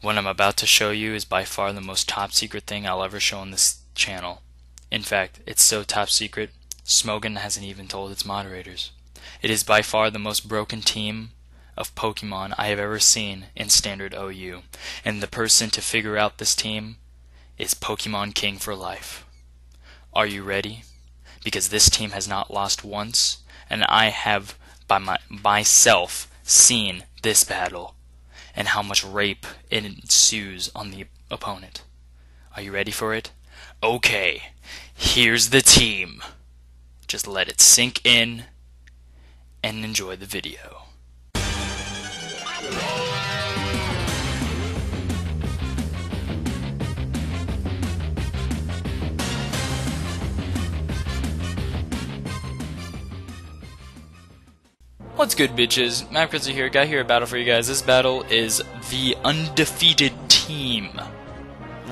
What I'm about to show you is by far the most top secret thing I'll ever show on this channel. In fact, it's so top secret, Smogan hasn't even told its moderators. It is by far the most broken team of Pokemon I have ever seen in Standard OU. And the person to figure out this team is Pokemon King for life. Are you ready? Because this team has not lost once, and I have by myself seen this battle and how much rape it ensues on the opponent. Are you ready for it? Okay, here's the team. Just let it sink in and enjoy the video. What's good, bitches? MapCritzer here. Got here a battle for you guys. This battle is the undefeated team.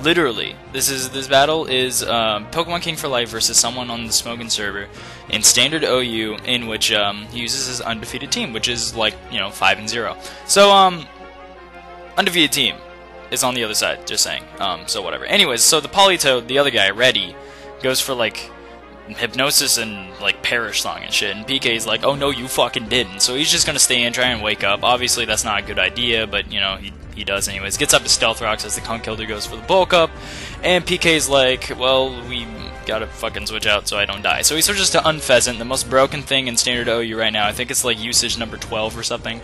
Literally, this battle is Pokemon King for Life versus someone on the Smogan server in Standard OU, in which he uses his undefeated team, which is like 5-0. So undefeated team is on the other side. Just saying. So whatever. Anyways, so the Politoed, the other guy, Reddy, goes for like Hypnosis and like Perish Song and shit, and PK's like, oh no, you fucking didn't. So he's just gonna stay and try and wake up. Obviously that's not a good idea, but he does anyways. Gets up to Stealth Rocks as the Conkeldurr goes for the bulk up, and PK's like, well, we gotta fucking switch out so I don't die. So he switches to Unfezant, the most broken thing in Standard OU right now. I think it's like usage number 12 or something.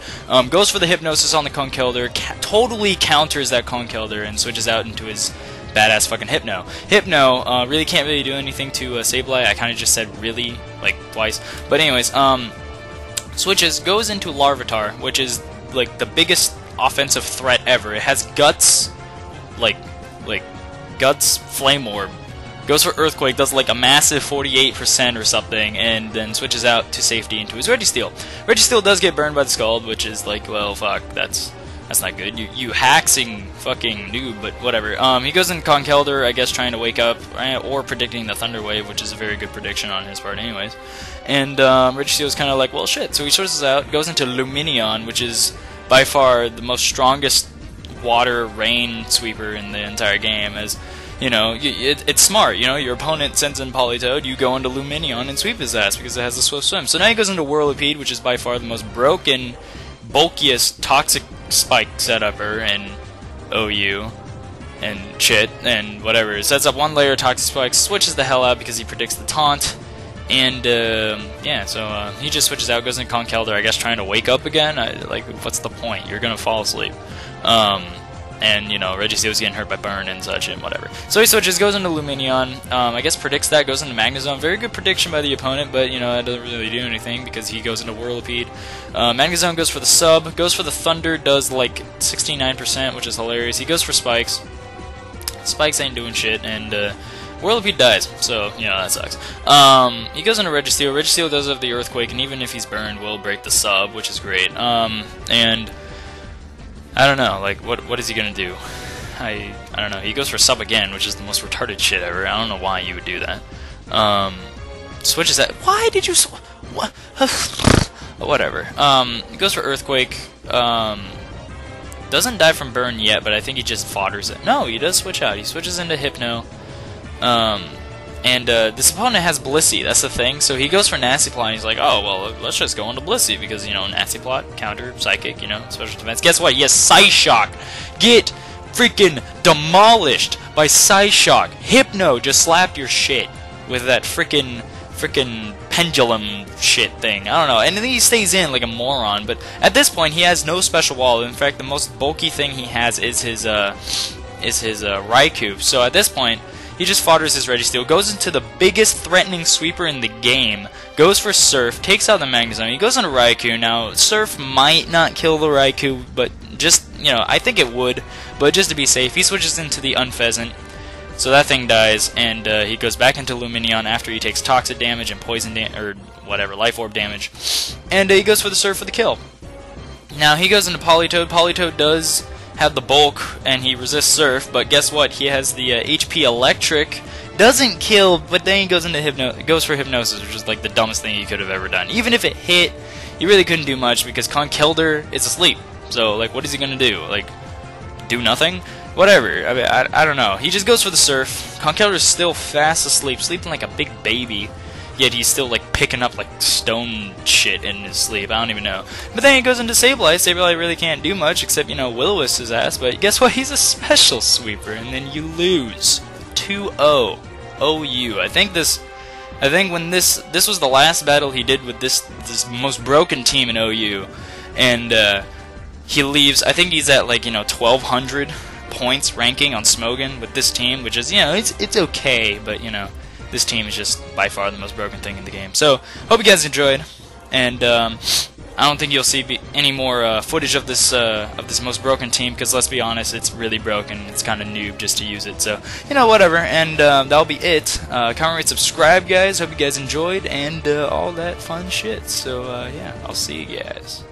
Goes for the Hypnosis on the Conkeldurr, totally counters that Conkeldurr, and switches out into his badass fucking Hypno. Hypno really can't really do anything to Sableye. I kind of just said really like twice. But anyways, switches, goes into Larvitar, which is like the biggest offensive threat ever. It has Guts, like Guts, Flame Orb. Goes for Earthquake, does like a massive 48% or something, and then switches out to safety into his Registeel. Registeel does get burned by the Scald, which is like, well, fuck, that's not good. You hacking fucking noob, but whatever. He goes in Conkeldurr, I guess, trying to wake up, or predicting the Thunder Wave, which is a very good prediction on his part anyways. And Registeel's kind of like, well, shit. So he switches out, goes into Lumineon, which is by far the most strongest water rain sweeper in the entire game. As it's smart. Your opponent sends in Politoed, you go into Lumineon and sweep his ass because it has a swift swim. So now he goes into Whirlipede, which is by far the most broken, bulkiest, toxic spike setuper in OU and shit and whatever. Sets up one layer of toxic spikes, switches the hell out because he predicts the taunt, and yeah, so he just switches out, goes in Conkeldurr, I guess trying to wake up again. Like, what's the point? You're gonna fall asleep. And Registeel's getting hurt by burn and such and whatever. So he switches, goes into Lumineon, I guess predicts that, goes into Magnezone. Very good prediction by the opponent, but that doesn't really do anything because he goes into Whirlipede. Magnezone goes for the sub, goes for the Thunder, does like 69%, which is hilarious. He goes for Spikes. Spikes ain't doing shit, and Whirlipede dies, so that sucks. He goes into Registeel. Registeel does have the Earthquake, and even if he's burned, will break the sub, which is great. And I don't know, like, what is he gonna do? I don't know. He goes for sub again, which is the most retarded shit ever. I don't know why you would do that. Switches that. Why did you? What? Whatever. He goes for Earthquake. Doesn't die from burn yet, but I think he just fodders it. No, he does switch out. He switches into Hypno. And this opponent has Blissey, that's the thing. So he goes for Nasty Plot, and he's like, oh, well, let's just go into Blissey, because, Nasty Plot, counter, Psychic, special defense. Guess what? Yes, Psyshock! Get freaking demolished by Psyshock! Hypno just slapped your shit with that freaking pendulum shit thing. I don't know. And then he stays in like a moron, but at this point, he has no special wall. In fact, the most bulky thing he has is his Raikou. So at this point, he just fodders his Registeel, goes into the biggest threatening sweeper in the game, goes for Surf, takes out the Magnezone, he goes into Raikou. Now, Surf might not kill the Raikou, but just, I think it would, but just to be safe, he switches into the Unfezant, so that thing dies, and he goes back into Lumineon after he takes Toxic damage and Poison or whatever, Life Orb damage, and he goes for the Surf for the kill. Now, he goes into Politoed. Politoed does have the bulk, and he resists Surf, but guess what? He has the HP Electric. Doesn't kill, but then he goes for Hypnosis, which is like the dumbest thing he could have ever done. Even if it hit, he really couldn't do much because Conkeldurr is asleep. So, like, what is he gonna do? Like, do nothing. Whatever. I mean, I don't know. He just goes for the surf. Conkeldur's still fast asleep, sleeping like a big baby. Yet he's still like picking up like stone shit in his sleep. I don't even know. But then he goes into Sableye. Sableye really can't do much except, you know, Will-O-Wisp his ass. But guess what? He's a special sweeper, and then you lose 2-0. OU. I think when this was the last battle he did with this most broken team in OU, and he leaves. I think he's at like, you know, 1,200 points ranking on Smogon with this team, which is, you know, it's okay, but you know, this team is just by far the most broken thing in the game. So hope you guys enjoyed, and I don't think you'll see any more footage of this most broken team, because let's be honest, it's really broken. It's kind of noob just to use it. So, you know, whatever. And that'll be it. Comment, rate, subscribe, guys. Hope you guys enjoyed, and all that fun shit. So yeah, I'll see you guys.